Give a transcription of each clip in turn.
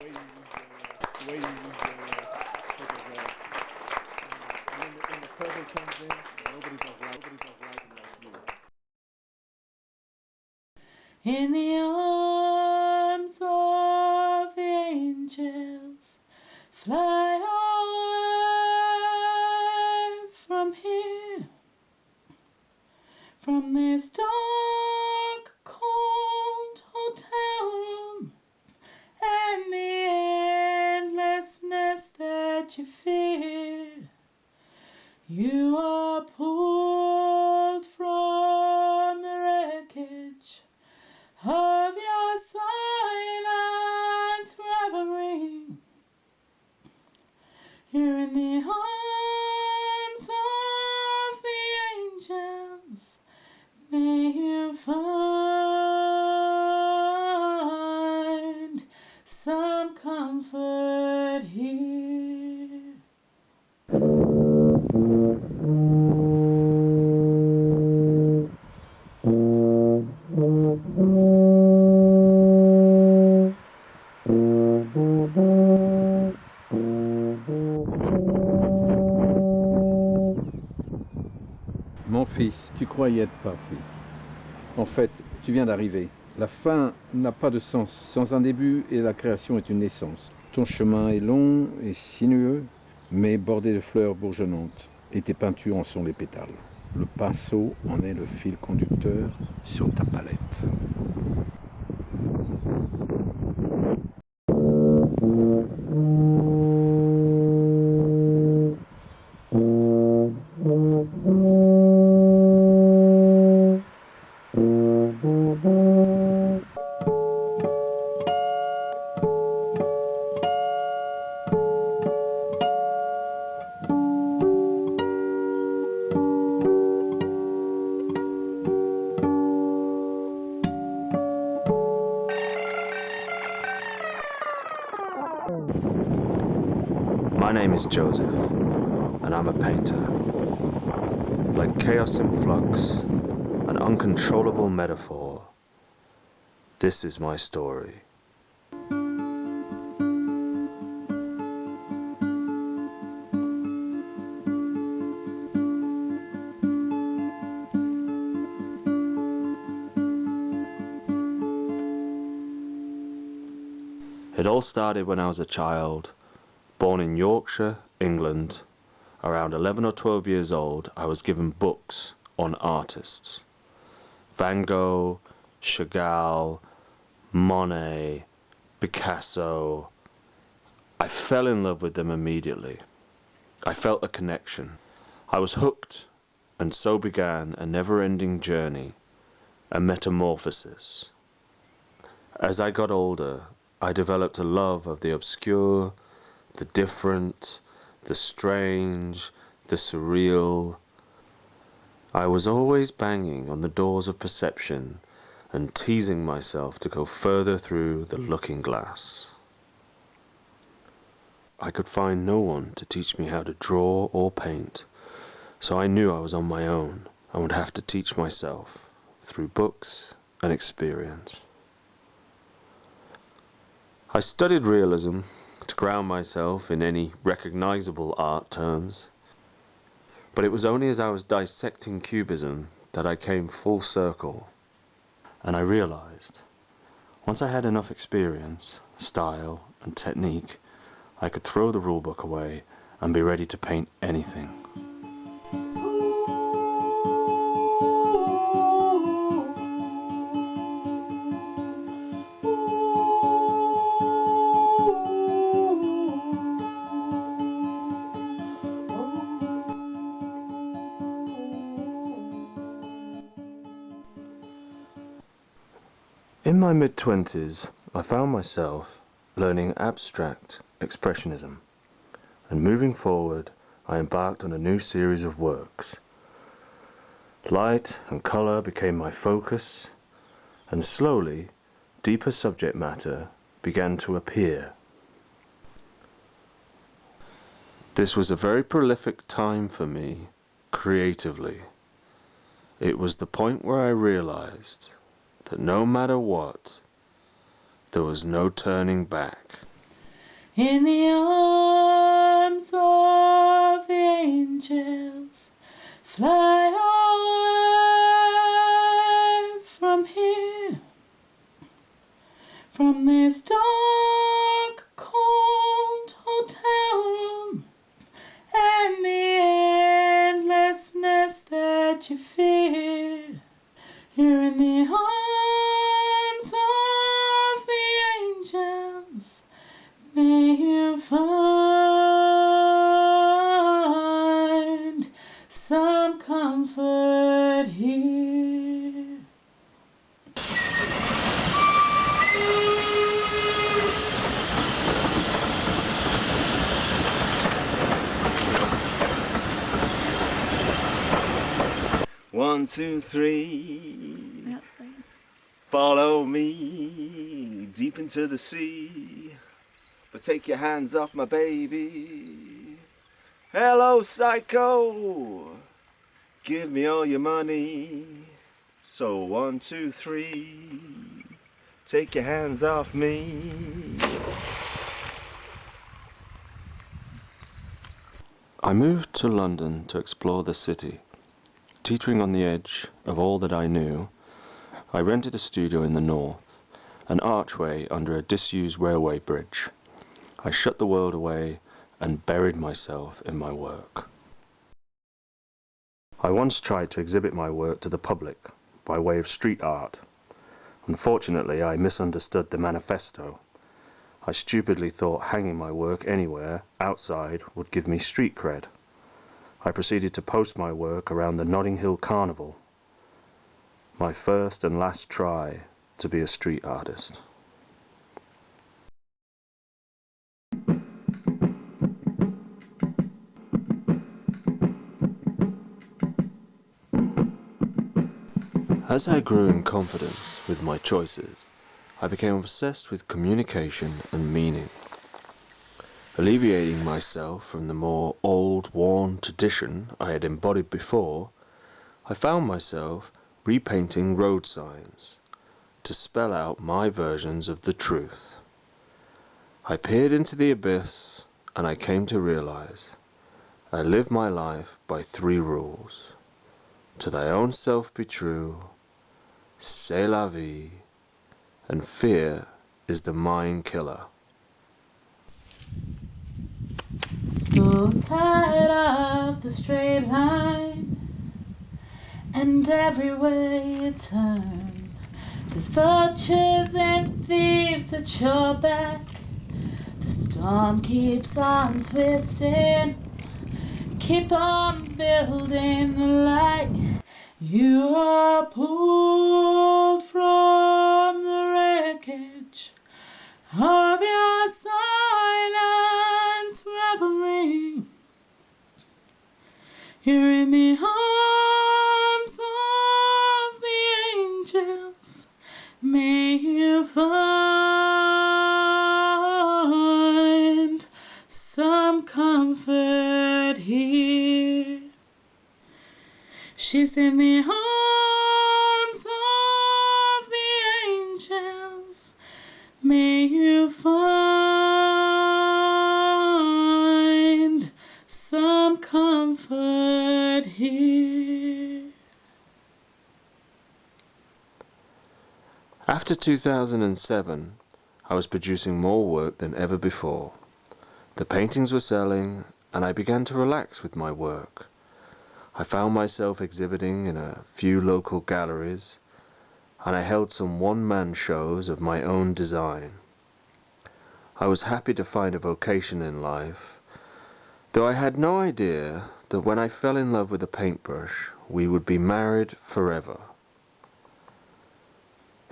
The way you use when the curve comes in, nobody does writing like you. In the arms of the angels, fly away from here, from this dark, cold hotel room, and the endlessness that you fear. You are pulled from the wreckage of your silent reverie. You're in the arms of the angels. May you find some comfort here. Mon fils, tu croyais être parti. En fait, tu viens d'arriver. La fin n'a pas de sens sans un début et la création est une naissance. Ton chemin est long et sinueux, mais bordé de fleurs bourgeonnantes. Et tes peintures en sont les pétales. Le pinceau en est le fil conducteur sur ta palette. My name is Joseph, and I'm a painter. Like chaos in flux, an uncontrollable metaphor, this is my story. It all started when I was a child. Born in Yorkshire, England, around 11 or 12 years old, I was given books on artists. Van Gogh, Chagall, Monet, Picasso. I fell in love with them immediately. I felt a connection. I was hooked, and so began a never-ending journey, a metamorphosis. As I got older, I developed a love of the obscure, the different, the strange, the surreal. I was always banging on the doors of perception and teasing myself to go further through the looking glass. I could find no one to teach me how to draw or paint, so I knew I was on my own and would have to teach myself through books and experience. I studied realism to ground myself in any recognizable art terms, but it was only as I was dissecting cubism that I came full circle, and I realized once I had enough experience, style and technique, I could throw the rulebook away and be ready to paint anything. In my mid-20s, I found myself learning abstract expressionism, and moving forward, I embarked on a new series of works. Light and color became my focus, and slowly, deeper subject matter began to appear. This was a very prolific time for me, creatively. It was the point where I realized that no matter what, there was no turning back. in the arms of the angels. Fly away from here, from this dark, cold hotel room, and the endlessness that you fear. You're in the arms of the angels. May you find some comfort here. One, two, three. Follow me deep into the sea. But take your hands off my baby. Hello, psycho. Give me all your money. So 1, 2, 3. Take your hands off me. I moved to London to explore the city. Teetering on the edge of all that I knew, I rented a studio in the north, an archway under a disused railway bridge. I shut the world away and buried myself in my work. I once tried to exhibit my work to the public by way of street art. Unfortunately, I misunderstood the manifesto. I stupidly thought hanging my work anywhere outside would give me street cred. I proceeded to post my work around the Notting Hill Carnival, my first and last try to be a street artist. As I grew in confidence with my choices, I became obsessed with communication and meaning. Alleviating myself from the more old, worn tradition I had embodied before, I found myself repainting road signs to spell out my versions of the truth. I peered into the abyss and I came to realize I live my life by 3 rules. To thy own self be true, c'est la vie, and fear is the mind killer. So tired of the straight line, and everywhere you turn, there's vultures and thieves at your back. The storm keeps on twisting, keep on building the light. You are pulled from the wreckage of your silent revelry. You're in the arms of the angels. May you find some comfort here. She's in the arms of the angels. May you find some comfort here. After 2007, I was producing more work than ever before. The paintings were selling, and I began to relax with my work. I found myself exhibiting in a few local galleries, and I held some one-man shows of my own design. I was happy to find a vocation in life, though I had no idea that when I fell in love with a paintbrush, we would be married forever.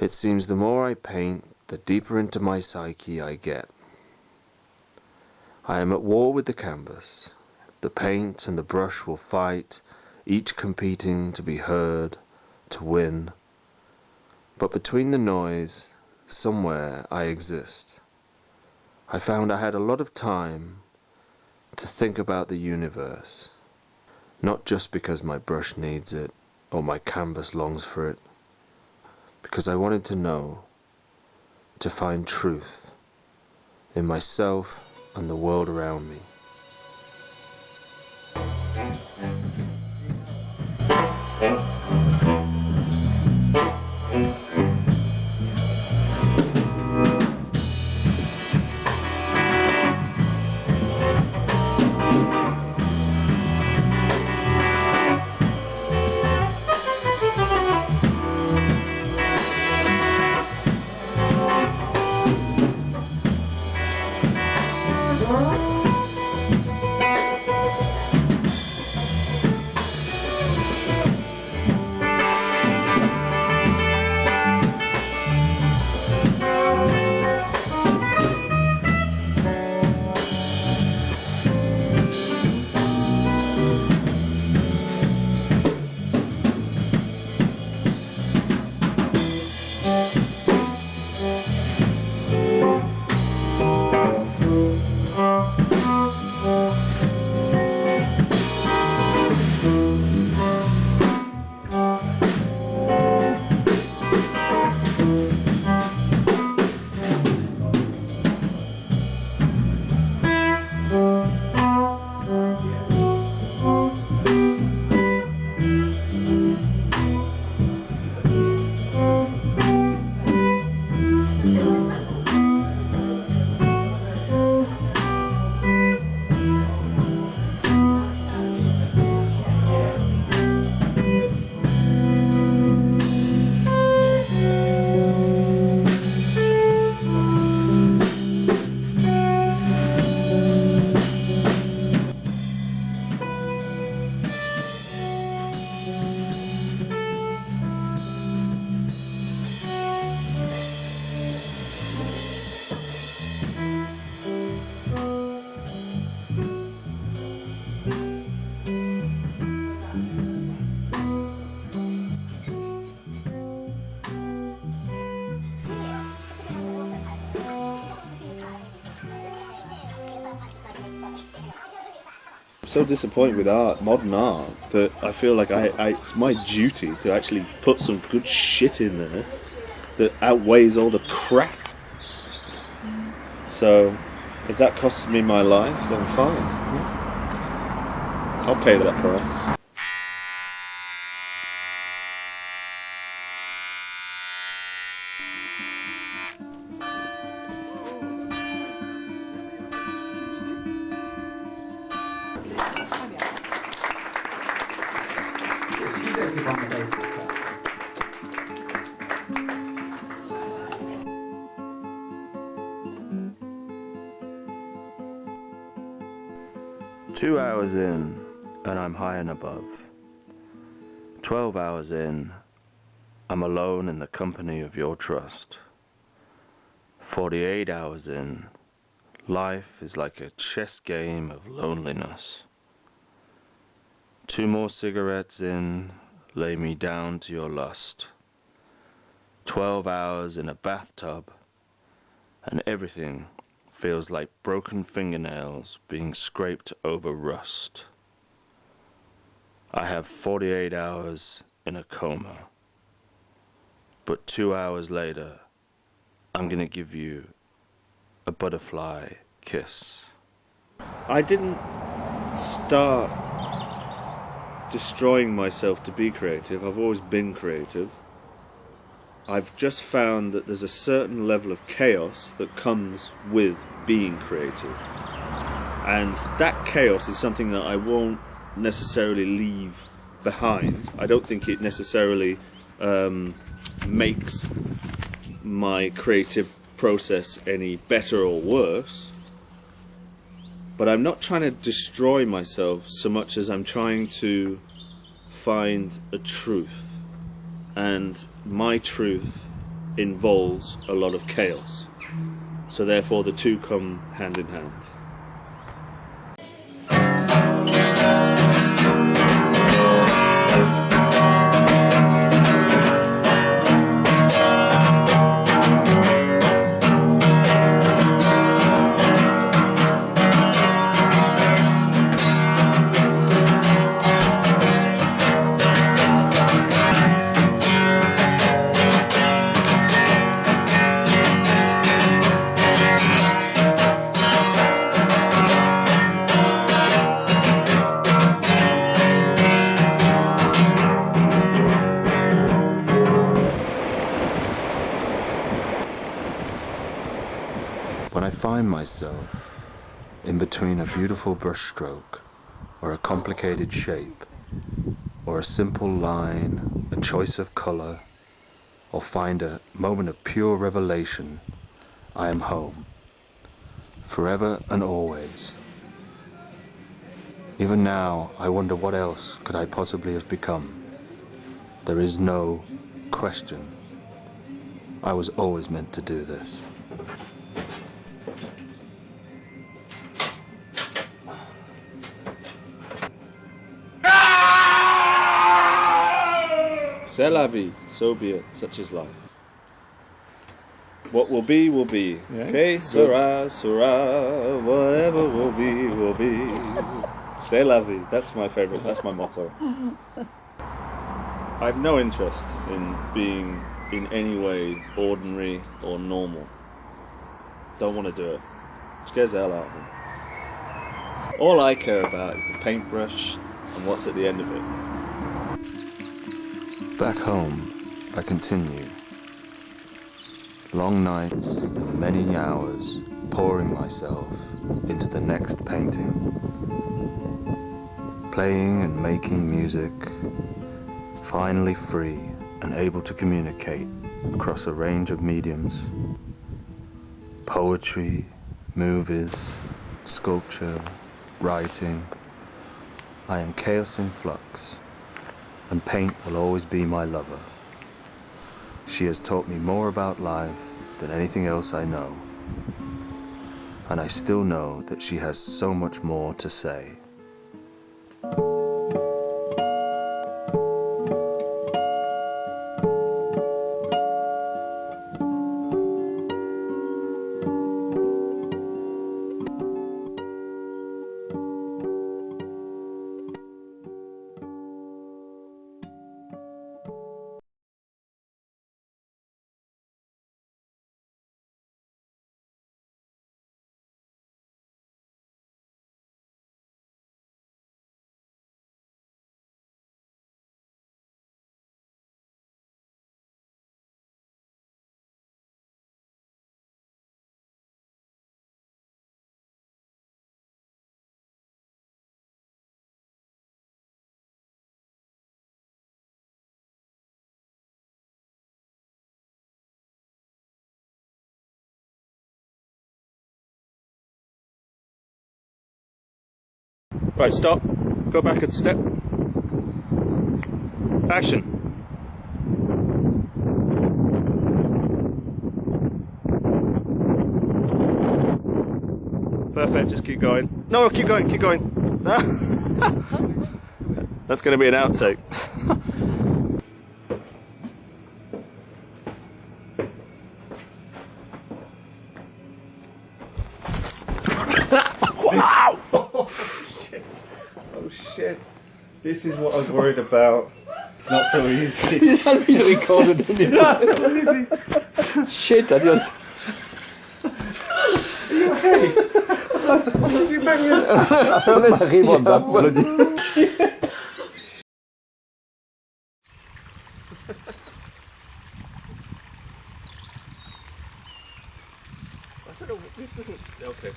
It seems the more I paint, the deeper into my psyche I get. I am at war with the canvas. The paint and the brush will fight, each competing to be heard, to win. But between the noise, somewhere I exist. I found I had a lot of time to think about the universe, not just because my brush needs it or my canvas longs for it, because I wanted to know, to find truth in myself and the world around me. So disappointed with art, modern art, that I feel like it's my duty to actually put some good shit in there that outweighs all the crap. So if that costs me my life, then fine. I'll pay that price. On the bass guitar. 2 hours in, and I'm high and above. 12 hours in, I'm alone in the company of your trust. 48 hours in, life is like a chess game of loneliness. 2 more cigarettes in, lay me down to your lust. 12 hours in a bathtub, and everything feels like broken fingernails being scraped over rust. I have 48 hours in a coma, but 2 hours later, I'm gonna give you a butterfly kiss. I didn't start destroying myself to be creative. I've always been creative. I've just found that there's a certain level of chaos that comes with being creative. And that chaos is something that I won't necessarily leave behind. I don't think it necessarily makes my creative process any better or worse. But I'm not trying to destroy myself so much as I'm trying to find a truth. And my truth involves a lot of chaos. So therefore the two come hand in hand. When I find myself in between a beautiful brushstroke or a complicated shape, or a simple line, a choice of color, or find a moment of pure revelation, I am home, forever and always. Even now, I wonder what else could I possibly have become. There is no question. I was always meant to do this. C'est la vie, so be it, such is life. What will be, will be. Yes. Okay, sera, sera, whatever will be, will be. C'est la vie, that's my favourite, that's my motto. I have no interest in being in any way ordinary or normal. Don't want to do it. It scares the hell out of me. All I care about is the paintbrush and what's at the end of it. Back home, I continue. Long nights and many hours pouring myself into the next painting. Playing and making music, finally free and able to communicate across a range of mediums. Poetry, movies, sculpture, writing. I am chaos in flux, and paint will always be my lover. She has taught me more about life than anything else I know, and I still know that she has so much more to say. Right, stop. Go back a step. Action. Perfect, just keep going. No, keep going, keep going. That's going to be an outtake. Wow! Oh shit. Oh shit. This is what I was worried about. It's not so easy. You had me recorded, didn't you? It's not so easy. Shit, I just... Are you okay? Did you bang me? I felt like on that bloody... I don't know, this isn't... Okay.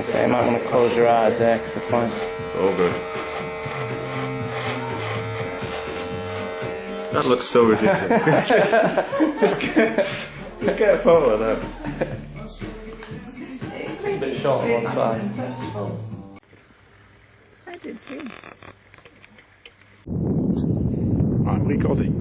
Okay, you might want to close your eyes there, because it's fine. All good. That looks so ridiculous. just get a photo of that. A bit short on one side. I did too. I'm recording.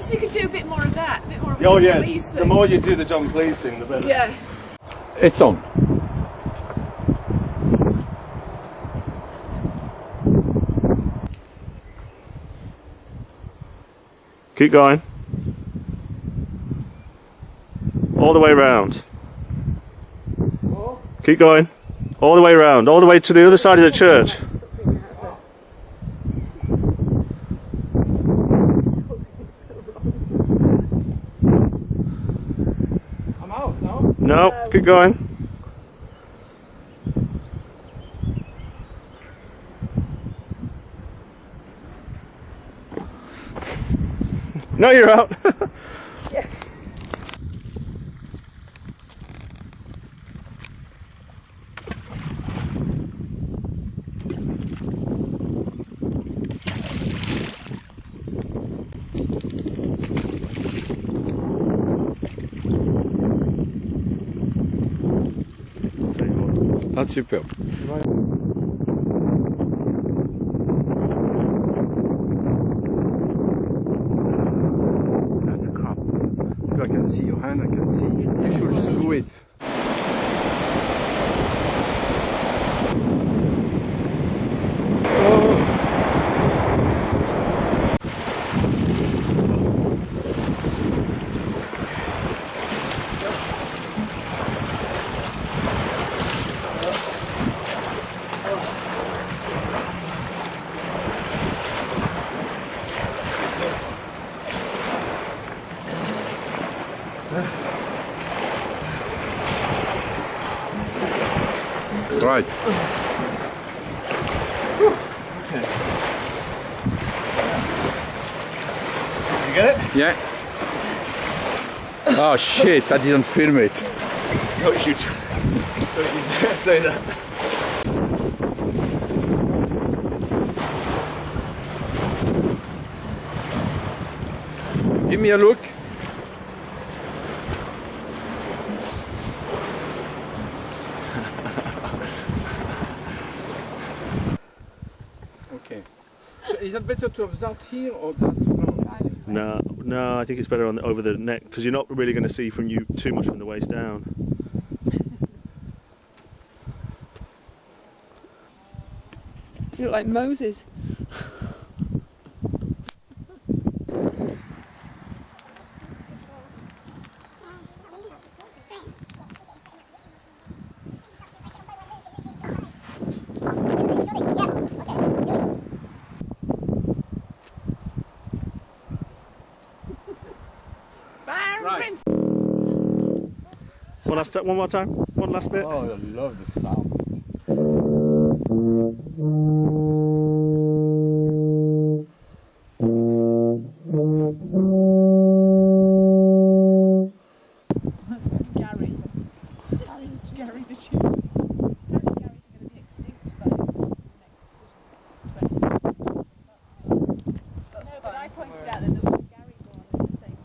Perhaps we could do a bit more of that, a bit more of Oh the yeah, please the thing. more you do the John Cleese thing, the better. Yeah. It's on. Keep going. All the way round. Keep going. All the way round. All the way to the other side of the church. I'm out now. No, keep going. No, you're out. That's superb. That's crap. I can see your hand, I can see. You should throw it. Right. You get it? Yeah. Oh shit, I didn't film it. Don't you dare say that. Give me a look. Okay. So is it better to have that here or that? No, I think it's better on over the neck because you're not really going to see from you too much from the waist down. You look like Moses. Right. One more time. One last bit. Oh, I love the sound. Gary the sheep. Apparently Gary's going to be extinct by next sort of 20. But no, but I pointed out that there was a Gary born in the same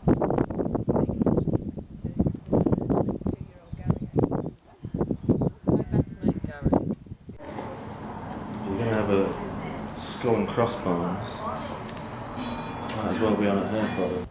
two-year-old Gary. My best mate Gary. You're going to have a skull and crossbones. Might as well be on a hair product.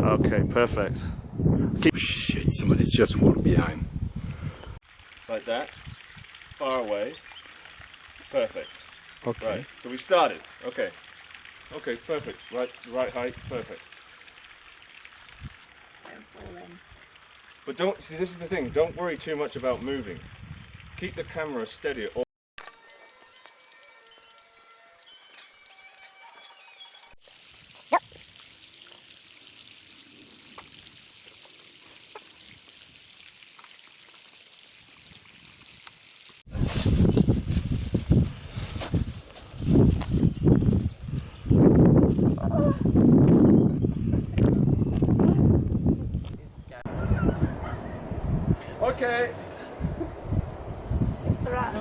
Okay, perfect. Shit, somebody's just walked behind. Like that. Far away. Perfect. Okay. Right. So we've started. Okay. Okay, perfect. Right height. Perfect. But don't see. This is the thing. Don't worry too much about moving. Keep the camera steady. Okay. It's a wrap.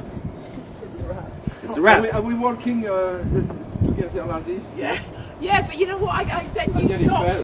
It's a wrap. Are we working together like this? Yeah, but you know what? I then And you then it stop. fell.